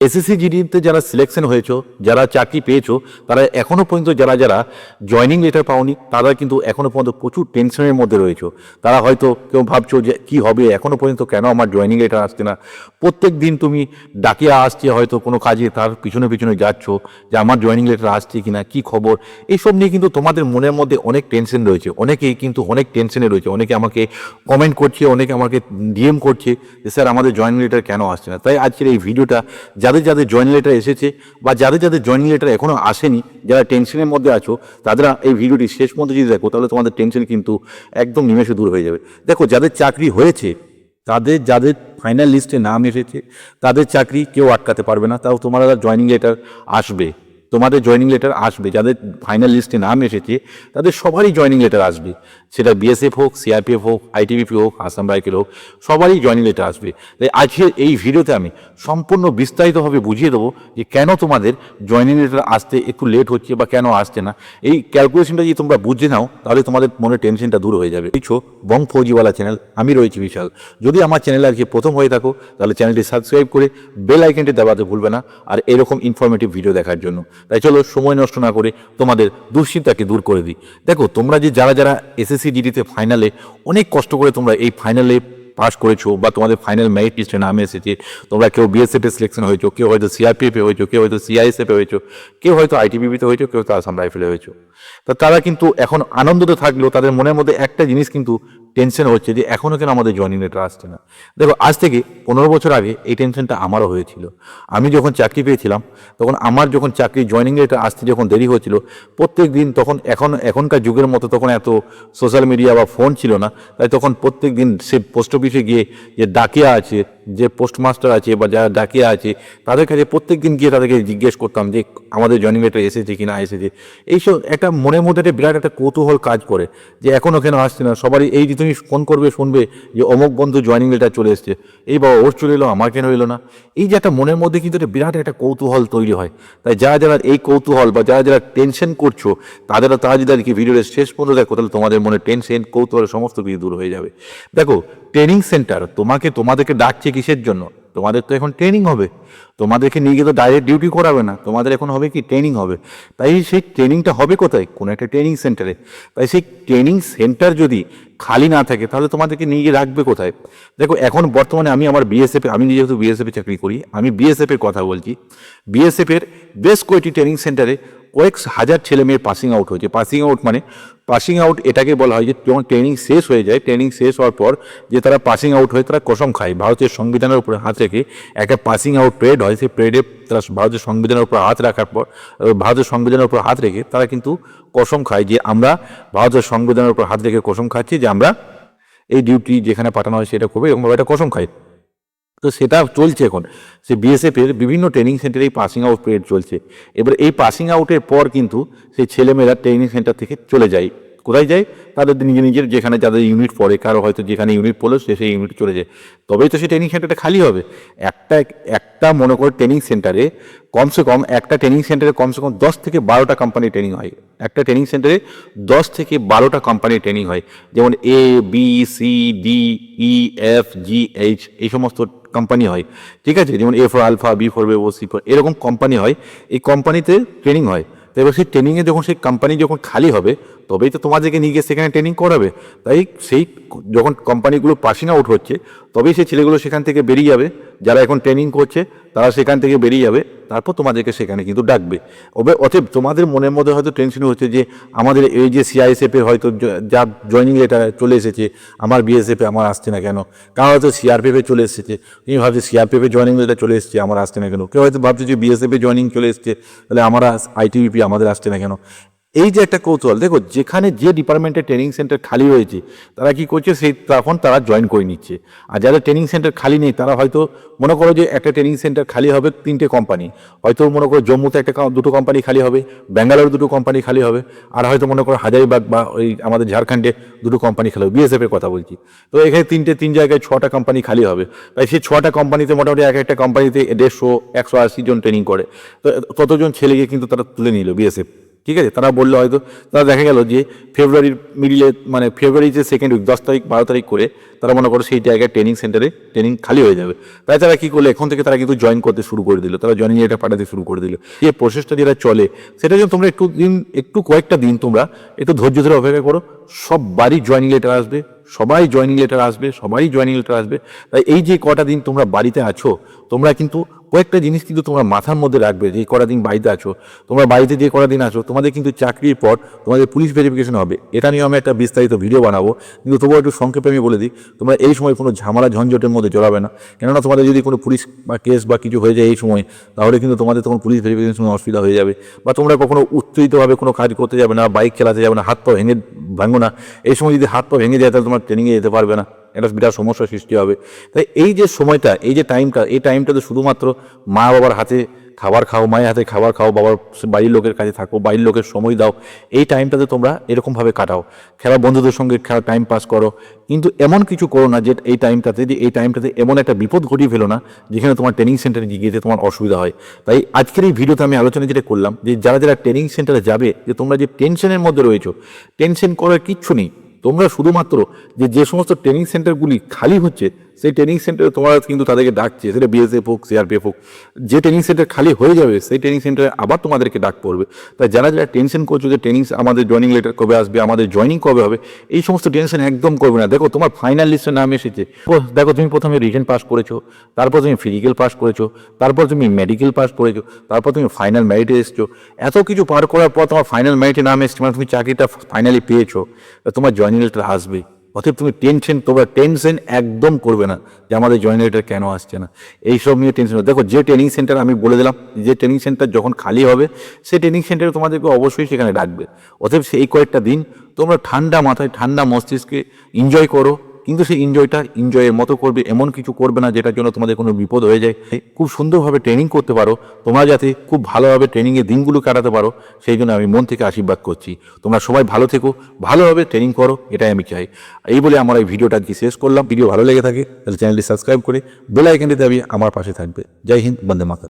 SSC জিডিতে যারা selection হয়েছো, যারা চাকরি পেয়েছো, তারা এখনো পর্যন্ত যারা যারা জয়নিং লেটার পাওনি, তারা কিন্তু এখনো পর্যন্ত প্রচুর টেনশনের মধ্যে রয়েছো। তারা হয়তো কেউ ভাবছো যে কি হবে, এখনো পর্যন্ত কেন আমার জয়নিং লেটার আসছে না। প্রত্যেক দিন তুমি ডাকিয়া আসছে হয়তো কোনো কাজে, তার পিছনে পিছনে যাচ্ছ যে আমার জয়নিং লেটার আসছে কিনা, কি খবর। এইসব নিয়ে কিন্তু তোমাদের মনের মধ্যে অনেক টেনশন রয়েছে। অনেকেই কিন্তু অনেক টেনশনে রয়েছে। অনেকে আমাকে কমেন্ট করছে, অনেকে আমাকে ডিএম করছে যে স্যার আমাদের জয়নিং লেটার কেন আসছে না। তাই আজকের এই ভিডিওটা যাদের যাদের জয়েনিং লেটার এসেছে বা যাদের যাদের জয়েনিং লেটার এখনও আসেনি, যারা টেনশনের মধ্যে আছো, তাদের এই ভিডিওটি শেষ পর্যন্ত যদি দেখো তাহলে তোমাদের টেনশন কিন্তু একদম নিমেষে দূর হয়ে যাবে। দেখো, যাদের চাকরি হয়েছে, যাদের ফাইনাল লিস্টে নাম এসেছে, তাদের চাকরি কেউ আটকাতে পারবে না। তাও তোমার জয়েনিং লেটার আসবে, তোমাদের জয়েনিং লেটার আসবে। যাদের ফাইনাল লিস্টে নাম এসেছে তাদের সবারই জয়েনিং লেটার আসবে। সেটা বিএসএফ হোক, সিআরপিএফ হোক, আইটিবিপি হোক, আসাম রাইফেল হোক, সবারই জয়েনিং লেটার আসবে। তাই আজকে এই ভিডিওতে আমি সম্পূর্ণ বিস্তারিতভাবে বুঝিয়ে দেবো যে কেন তোমাদের জয়েনিং লেটার আসতে একটু লেট হচ্ছে বা কেন আসছে না। এই ক্যালকুলেশনটা যদি তোমরা বুঝে নাও তাহলে তোমাদের মনে টেনশনটা দূর হয়ে যাবে। এই বং ফৌজিওয়ালা চ্যানেল, আমি রয়েছি বিশাল। যদি আমার চ্যানেলে আজকে প্রথম হয়ে থাকো তাহলে চ্যানেলটি সাবস্ক্রাইব করে বেল আইকনটি দাবাতে ভুলবে না, আর এরকম ইনফরমেটিভ ভিডিও দেখার জন্য। তাই চলো সময় নষ্ট না করে তোমাদের দুশ্চিন্তাকে দূর করে দিই। দেখো, তোমরা যে যারা যারা এসএসসি জিডিতে ফাইনালে অনেক কষ্ট করে তোমরা এই ফাইনালে পাস করেছো বা তোমাদের ফাইনাল মেরিট লিস্টে নাম এসেছে, তোমরা কেউ বিএসএফ এ সিলেকশন হয়েছো, কেউ হয়তো সিআরপিএফ এ হয়েছো, কেউ হয়তো সিআইএসএফ এ হয়েছো, কেউ হয়তো আইটিবিপিতে হয়েছো, কেউ তো আসাম রাইফেলে হয়েছো। তা তারা কিন্তু এখন আনন্দতে থাকলেও তাদের মনের মধ্যে একটা জিনিস কিন্তু টেনশন হচ্ছে যে এখনও কেন আমাদের জয়েনিং লেটার আসছে না। দেখো, আজ থেকে 15 বছর আগে এই টেনশনটা আমারও হয়েছিল। আমি যখন চাকরি পেয়েছিলাম তখন আমার যখন চাকরি জয়েনিং লেটার আসতে যখন দেরি হয়েছিল, প্রত্যেক দিন তখন এখনকার যুগের মতো তখন এত সোশ্যাল মিডিয়া বা ফোন ছিল না। তাই তখন প্রত্যেক দিন সে পোস্ট অফিসে গিয়ে যে ডাকিয়া আছে, যে পোস্টমাস্টার আছে বা যারা ডাকিয়া আছে, তাদের কাছে প্রত্যেক দিন গিয়ে তাদেরকে জিজ্ঞেস করতাম যে আমাদের জয়েনিং লেটার এসেছে কি না এসেছে। এইসব একটা মনের মধ্যে একটা বিরাট একটা কৌতূহল কাজ করে যে এখনও কেন আসছে না। সবারই এই যে তুমি ফোন করবে শুনবে যে অমুক বন্ধু জয়েনিং লেটার চলে এসছে, এই বাবা ওর চলে এলো, আমার কেন এলো না। এই যে একটা মনের মধ্যে কিন্তু একটা বিরাট একটা কৌতূহল তৈরি হয়। তাই যারা যারা এই কৌতূহল বা যারা যারা টেনশন করছো, তারা যদি আর কি ভিডিওর শেষ পর্যন্ত দেখো তাহলে তোমাদের মনে টেনশন কৌতূহল সমস্ত কিছু দূর হয়ে যাবে। দেখো, ট্রেনিং সেন্টার তোমাদেরকে ডাকছে কিসের জন্য? তোমাদের তো এখন ট্রেনিং হবে। তোমাদেরকে নিয়ে গিয়ে তো ডাইরেক্ট ডিউটি করাবে না, তোমাদের এখন হবে কি ট্রেনিং হবে। তাই সেই ট্রেনিংটা হবে কোথায়? কোনো একটা ট্রেনিং সেন্টারে। তাই সেই ট্রেনিং সেন্টার যদি খালি না থাকে তাহলে তোমাদেরকে নিয়ে গিয়ে রাখবে কোথায়? দেখো, এখন বর্তমানে আমি আমার বিএসএফ, আমি যেহেতু বিএসএফে চাকরি করি, আমি বিএসএফের কথা বলছি। বিএসএফের বেশ কয়েকটি ট্রেনিং সেন্টারে কয়েক হাজার ছেলে মেয়ের পাসিং আউট হয়েছে। পাসিং আউট এটাকে বলা হয় যে যখন ট্রেনিং শেষ হয়ে যায়, ট্রেনিং শেষ হওয়ার পর যে তারা পাসিং আউট হয়ে তারা কসম খায়। ভারতের সংবিধানের উপরে হাত রেখে একটা পাসিং আউট প্যারেড হয়, সেই প্যারেডে তারা ভারতের সংবিধানের উপর হাত রাখার পর, ভারতের সংবিধানের উপর হাত রেখে তারা কিন্তু কসম খায় যে আমরা ভারতের সংবিধানের উপর হাত রেখে কসম খাচ্ছি যে আমরা এই ডিউটি যেখানে পাঠানো হয় সেটা করবে, এবং এটা কসম খায়। তো সেটা চলছে এখন। সে বিএসএফের বিভিন্ন ট্রেনিং সেন্টারে এই পাসিং আউট পিরিয়ড চলছে। এবার এই পাসিং আউটের পর কিন্তু সেই ছেলেমেয়েরা ট্রেনিং সেন্টার থেকে চলে যায়। কোথায় যায়? তাদের নিজের যেখানে যাদের ইউনিট পড়ে, কারো হয়তো যেখানে ইউনিট পড়লো সে সেই ইউনিট চলে যায়। তবেই তো সেই ট্রেনিং সেন্টারটা খালি হবে। একটা মনে করে ট্রেনিং সেন্টারে কমসে কম 10 থেকে 12টা কোম্পানি ট্রেনিং হয়। একটা ট্রেনিং সেন্টারে 10 থেকে 12টা কোম্পানি ট্রেনিং হয়। যেমন A, B, C, D, E, F, G, H এই সমস্ত কোম্পানি হয়। ঠিক আছে? যেমন A for alpha, B for Bebo, C for, এরকম কোম্পানি হয়। এই কোম্পানিতে ট্রেনিং হয়। তো এবার সেই ট্রেনিংয়ে যখন সেই কোম্পানি যখন খালি হবে তবেই তো তোমাদেরকে নিয়ে গিয়ে সেখানে ট্রেনিং করাবে। তাই সেই যখন কোম্পানিগুলো পাসিং আউট হচ্ছে তবেই সেই ছেলেগুলো সেখান থেকে বেরিয়ে যাবে। যারা এখন ট্রেনিং করছে তারা সেখান থেকে বেরিয়ে যাবে, তারপর তোমাদেরকে সেখানে কিন্তু ডাকবে। অতএব তোমাদের মনের মধ্যে হয়তো টেনশন হচ্ছে যে আমাদের এই যে সিআইএসএফে হয়তো যা জয়েনিং লেটার চলে এসেছে, আমার বিএসএফে আমার আসছে না কেন? কারণ হয়তো সিআরপিএফে চলে এসেছে, তুমি ভাবছো সিআরপিএফে জয়েনিং লেটার চলে এসেছে, আমার আসছে না কেন? কেউ হয়তো ভাবছে যে বিএসএফে জয়েনিং চলে এসেছে, তাহলে আমার আইটিবিপি আমাদের আসছে না কেন? এই যে একটা কৌতূহল। দেখো, যেখানে যে ডিপার্টমেন্টের ট্রেনিং সেন্টার খালি হয়েছে তারা কি করছে, সেই তখন তারা জয়েন করে নিচ্ছে। আর যাদের ট্রেনিং সেন্টার খালি নেই তারা হয়তো মনে করো যে একটা ট্রেনিং সেন্টার খালি হবে 3টে কোম্পানি, হয়তো মনে করো জম্মুতে দুটো কোম্পানি খালি হবে, ব্যাঙ্গালোরে দুটো কোম্পানি খালি হবে, আর হয়তো মনে করো হাজারিবাগ বা ওই আমাদের ঝাড়খণ্ডে দুটো কোম্পানি খালি হবে। বিএসএফের কথা বলছি। তো এখানে তিন জায়গায় 6টা কোম্পানি খালি হবে। তাই সেই 6টা কোম্পানিতে মোটামুটি একটা কোম্পানিতে 150-180 জন ট্রেনিং করে। তো ততজন ছেলেকে কিন্তু তারা তুলে নিল বিএসএফ। ঠিক আছে, তারা বললো হয়তো তারা দেখা গেল যে ফেব্রুয়ারির মিডিলে মানে ফেব্রুয়ারি যে সেকেন্ড উইক 10 তারিখ 12 তারিখ করে তারা মনে করো সেই জায়গায় ট্রেনিং সেন্টারে ট্রেনিং খালি হয়ে যাবে। তাই তারা কী করলো, এখন থেকে তারা কিন্তু জয়েন করতে শুরু করে দিল, তারা জয়েনিং লেটার পাঠাতে শুরু করে দিল। যে প্রসেসটা যেটা চলে সেটা যেন তোমরা একটু কয়েকটা দিন তোমরা একটু ধৈর্য ধরে অপেক্ষা করো, সবারই জয়েনিং লেটার আসবে, সবাই জয়েনিং লেটার আসবে, সবারই জয়েনিং লেটার আসবে। তাই এই যে কটা দিন তোমরা বাড়িতে আছো, তোমরা কিন্তু কয়েকটা জিনিস কিন্তু তোমরা মাথার মধ্যে রাখবে। যে কটা দিন বাড়িতে আছো, তোমরা বাড়িতে যে কটা দিন আছো, তোমাদের কিন্তু চাকরির পর তোমাদের পুলিশ ভেরিফিকেশন হবে। এটা নিয়ে আমি একটা বিস্তারিত ভিডিও বানাবো, কিন্তু তবুও একটু সংক্ষেপে আমি বলে দিই, তোমরা এই সময় কোনো ঝামেলা ঝঞ্ঝটের মধ্যে জড়াবে না। কেননা তোমাদের যদি কোনো পুলিশ বা কেস বা কিছু হয়ে যায় এই সময়, তাহলে কিন্তু তোমাদের তখন পুলিশ ভেরিফিকেশন অসুবিধা হয়ে যাবে। বা তোমরা কখনো উত্তেজিতভাবে কোনো কাজ করতে যাবে না, বাইক চালাতে যাবে না, হাত পা ভাঙো না। এই সময় যদি হাত পা ভেঙে যায় তাহলে তোমার ট্রেনিংয়ে যেতে পারবে না, একটা বিরাট সমস্যার সৃষ্টি হবে। তাই এই যে সময়টা, এই যে টাইমটা, এই টাইমটা তো শুধুমাত্র মা বাবার হাতে খাবার খাও, মায়ের হাতে খাবার খাও, বাবার বাড়ির লোকের কাছে থাকো, বাড়ির লোকের সময় দাও। এই টাইমটাতে তোমরা এরকমভাবে কাটাও, খেলা বন্ধুদের সঙ্গে খেলা টাইম পাস করো। কিন্তু এমন কিছু করো না যে এই টাইমটাতে এমন একটা বিপদ ঘটিয়ে ফেলো না যেখানে তোমার ট্রেনিং সেন্টারে গিয়ে তোমার অসুবিধা হয়। তাই আজকের এই ভিডিওতে আমি আলোচনা যেটা করলাম, যে যারা যারা ট্রেনিং সেন্টারে যাবে, যে তোমরা যে টেনশনের মধ্যে রয়েছো, টেনশন করার কিচ্ছু নেই। তোমরা শুধুমাত্র যে সমস্ত ট্রেনিং সেন্টারগুলি খালি হচ্ছে, সেই ট্রেনিং সেন্টারে তোমরা কিন্তু তাদেরকে ডাকছে, সেটা বিএসএফ হোক, সিআরপিএফ হোক, যে ট্রেনিং সেন্টার খালি হয়ে যাবে সেই ট্রেনিং সেন্টারে আবার তোমাদেরকে ডাক পড়বে। তাই যারা যারা টেনশন করছো যে ট্রেনিং আমাদের জয়েনিং লেটার কবে আসবে, আমাদের জয়েনিং কবে হবে, এই সমস্ত টেনশন একদম করবে না। দেখো তোমার ফাইনাল লিস্টের নাম এসেছে, দেখো তুমি প্রথমে রিটেন পাস করেছো, তারপর তুমি ফিজিক্যাল পাস করেছো, তারপর তুমি মেডিকেল পাস করেছো, তারপর তুমি ফাইনাল মেরিটে এসছো। এত কিছু পার করার পর তোমার ফাইনাল মেরিটে নাম এসছে, মানে তুমি চাকরিটা ফাইনালি পেয়েছো, তোমার জয়েনিং লেটার আসবে। অতএব তুমি তোমরা টেনশন একদম করবে না যে আমাদের জয়েনিং লেটার কেন আসছে না, এইসব নিয়ে টেনশন। দেখো যে ট্রেনিং সেন্টার আমি বলে দিলাম, যে ট্রেনিং সেন্টার যখন খালি হবে সেই ট্রেনিং সেন্টারে তোমাদেরকে অবশ্যই সেখানে ডাকবে। অতএব সেই কয়েকটা দিন তোমরা ঠান্ডা মাথায় ঠান্ডা মস্তিষ্কে এনজয় করো, কিন্তু সেই এনজয়ের মতো করবে, এমন কিছু করবে না যেটার জন্য তোমাদের কোনো বিপদ হয়ে যায়। খুব সুন্দরভাবে ট্রেনিং করতে পারো, তোমরা যাতে খুব ভালোভাবে ট্রেনিংয়ের দিনগুলো কাটাতে পারো, সেই জন্য আমি মন থেকে আশীর্বাদ করছি। তোমরা সবাই ভালো থেকো, ভালোভাবে ট্রেনিং করো, এটাই আমি চাই। এই বলে আমার এই ভিডিওটা আজকে শেষ করলাম। ভিডিও ভালো লেগে থাকে তাহলে চ্যানেলটি সাবস্ক্রাইব করে বেল আইকনটি দাবিয়ে আমার পাশে থাকবে। জয় হিন্দ, বন্দে মাতরম।